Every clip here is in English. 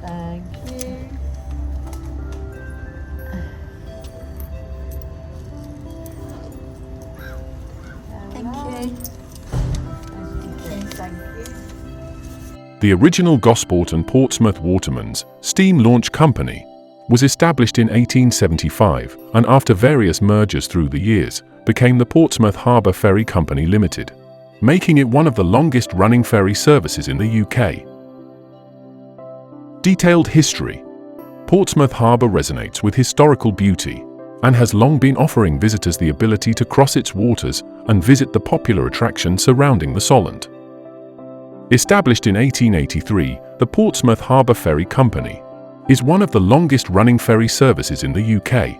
Thank you. Thank you. Thank you. The original Gosport and Portsmouth Waterman's Steam Launch Company was established in 1875 and after various mergers through the years became the Portsmouth Harbour Ferry Company Limited, making it one of the longest-running ferry services in the UK. Detailed history. Portsmouth Harbour resonates with historical beauty and has long been offering visitors the ability to cross its waters and visit the popular attraction surrounding the Solent. Established in 1883, the Portsmouth Harbour Ferry Company is one of the longest-running ferry services in the UK.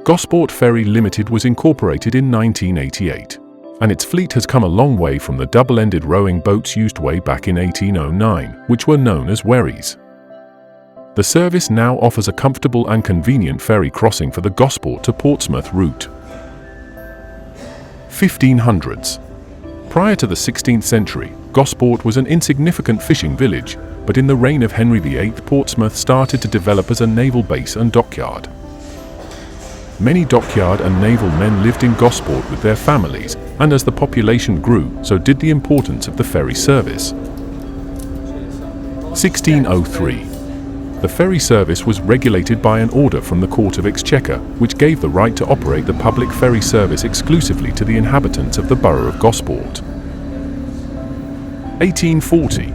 Gosport Ferry Limited was incorporated in 1988, and its fleet has come a long way from the double-ended rowing boats used way back in 1809, which were known as wherries. The service now offers a comfortable and convenient ferry crossing for the Gosport to Portsmouth route. 1500s. Prior to the 16th century, Gosport was an insignificant fishing village, but in the reign of Henry VIII, Portsmouth started to develop as a naval base and dockyard. Many dockyard and naval men lived in Gosport with their families, and as the population grew, so did the importance of the ferry service. 1603. The ferry service was regulated by an order from the Court of Exchequer, which gave the right to operate the public ferry service exclusively to the inhabitants of the borough of Gosport. 1840.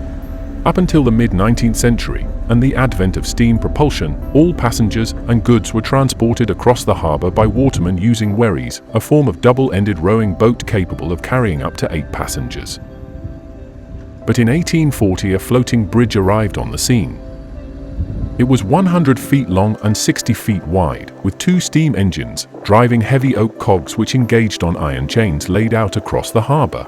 Up until the mid-19th century and the advent of steam propulsion, all passengers and goods were transported across the harbour by watermen using wherries, a form of double-ended rowing boat capable of carrying up to 8 passengers. But in 1840 a floating bridge arrived on the scene. It was 100 feet long and 60 feet wide, with 2 steam engines driving heavy oak cogs which engaged on iron chains laid out across the harbour.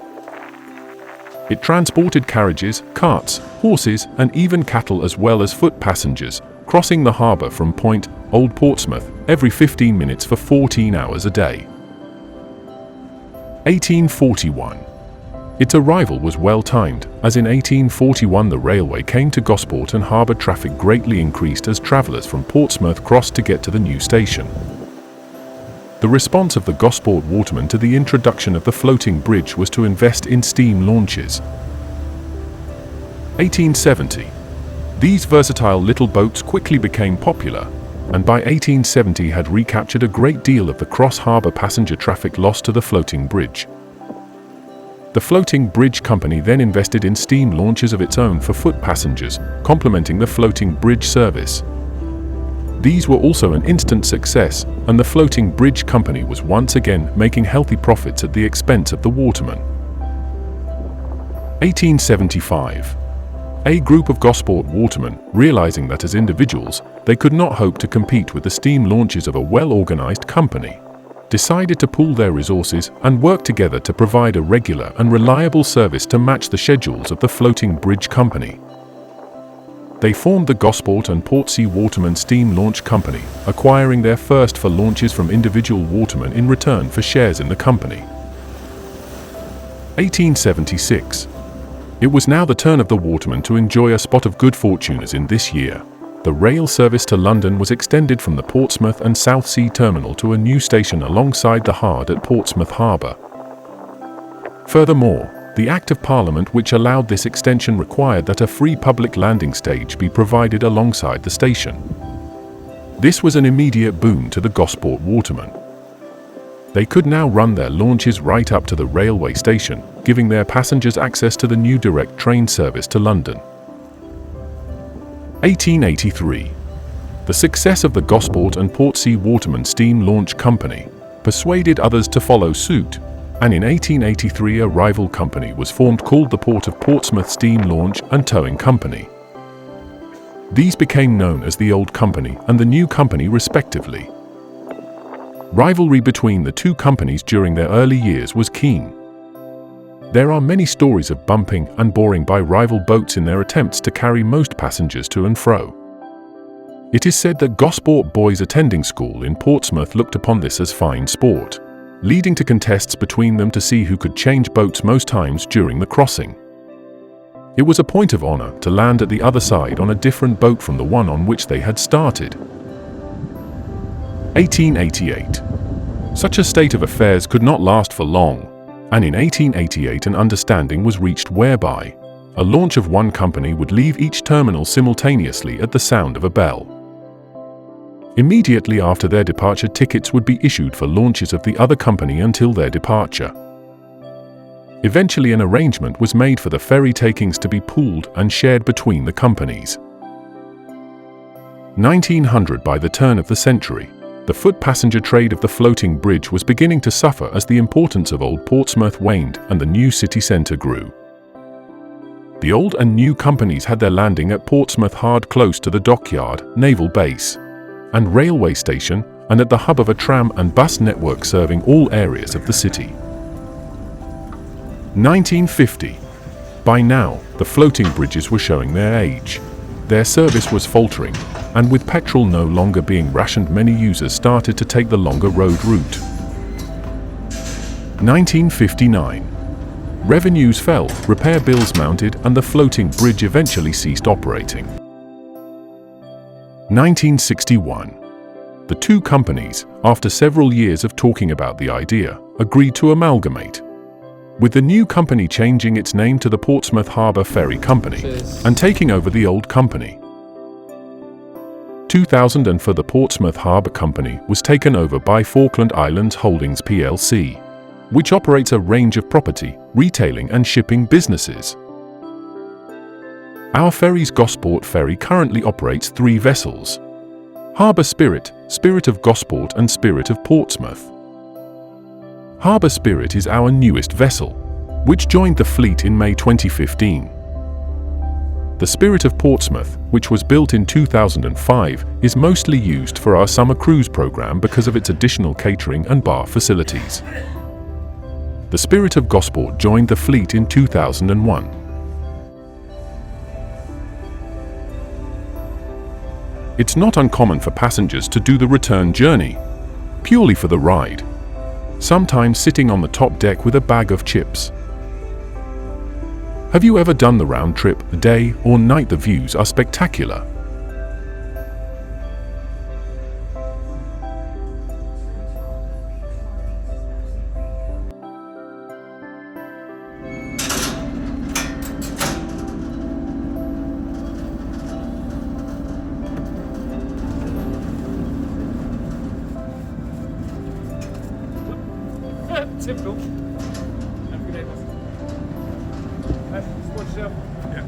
It transported carriages, carts, horses and even cattle as well as foot passengers, crossing the harbour from Point, Old Portsmouth, every 15 minutes for 14 hours a day. 1841. Its arrival was well timed, as in 1841 the railway came to Gosport and harbour traffic greatly increased as travellers from Portsmouth crossed to get to the new station. The response of the Gosport watermen to the introduction of the floating bridge was to invest in steam launches. 1870. These versatile little boats quickly became popular, and by 1870 had recaptured a great deal of the cross-harbour passenger traffic lost to the floating bridge. The Floating Bridge Company then invested in steam launches of its own for foot passengers, complementing the floating bridge service. These were also an instant success, and the Floating Bridge Company was once again making healthy profits at the expense of the watermen. 1875. A group of Gosport watermen, realizing that as individuals, they could not hope to compete with the steam launches of a well-organized company, decided to pool their resources and work together to provide a regular and reliable service to match the schedules of the Floating Bridge Company. They formed the Gosport and Portsea Waterman Steam Launch Company, acquiring their first for launches from individual watermen in return for shares in the company. 1876. It was now the turn of the watermen to enjoy a spot of good fortune, as in this year the rail service to London was extended from the Portsmouth and Southsea Terminal to a new station alongside the Hard at Portsmouth Harbour. Furthermore, the Act of Parliament which allowed this extension required that a free public landing stage be provided alongside the station. This was an immediate boon to the Gosport watermen. They could now run their launches right up to the railway station, giving their passengers access to the new direct train service to London. 1883. The success of the Gosport and Portsea Waterman Steam Launch Company persuaded others to follow suit, and in 1883 a rival company was formed called the Port of Portsmouth Steam Launch and Towing Company. These became known as the Old Company and the New Company respectively. Rivalry between the two companies during their early years was keen. There are many stories of bumping and boring by rival boats in their attempts to carry most passengers to and fro. It is said that Gosport boys attending school in Portsmouth looked upon this as fine sport, leading to contests between them to see who could change boats most times during the crossing. It was a point of honor to land at the other side on a different boat from the one on which they had started. 1888. Such a state of affairs could not last for long, and in 1888 an understanding was reached whereby a launch of one company would leave each terminal simultaneously at the sound of a bell. Immediately after their departure, tickets would be issued for launches of the other company until their departure. Eventually an arrangement was made for the ferry takings to be pooled and shared between the companies. 1900. By the turn of the century, the foot passenger trade of the floating bridge was beginning to suffer as the importance of Old Portsmouth waned and the new city centre grew. The old and new companies had their landing at Portsmouth Hard, close to the dockyard, naval base, and railway station, and at the hub of a tram and bus network serving all areas of the city. 1950. By now, the floating bridges were showing their age. Their service was faltering, and with petrol no longer being rationed, many users started to take the longer road route. 1959. Revenues fell, repair bills mounted, and the floating bridge eventually ceased operating. 1961. The two companies, after several years of talking about the idea, agreed to amalgamate, with the new company changing its name to the Portsmouth Harbour Ferry Company and taking over the old company. 2004. The Portsmouth Harbour Company was taken over by Falkland Islands Holdings plc, which operates a range of property, retailing and shipping businesses. Our ferry's Gosport ferry currently operates 3 vessels: Harbour Spirit, Spirit of Gosport and Spirit of Portsmouth. Harbour Spirit is our newest vessel, which joined the fleet in May 2015. The Spirit of Portsmouth, which was built in 2005, is mostly used for our summer cruise program because of its additional catering and bar facilities. The Spirit of Gosport joined the fleet in 2001. It's not uncommon for passengers to do the return journey, purely for the ride, sometimes sitting on the top deck with a bag of chips. Have you ever done the round trip, day or night? The views are spectacular. Typical. Have a good day, boss. Watch yourself. Yeah.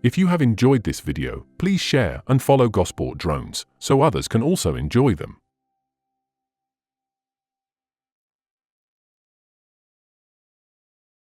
If you have enjoyed this video, please share and follow Gosport drones so others can also enjoy them.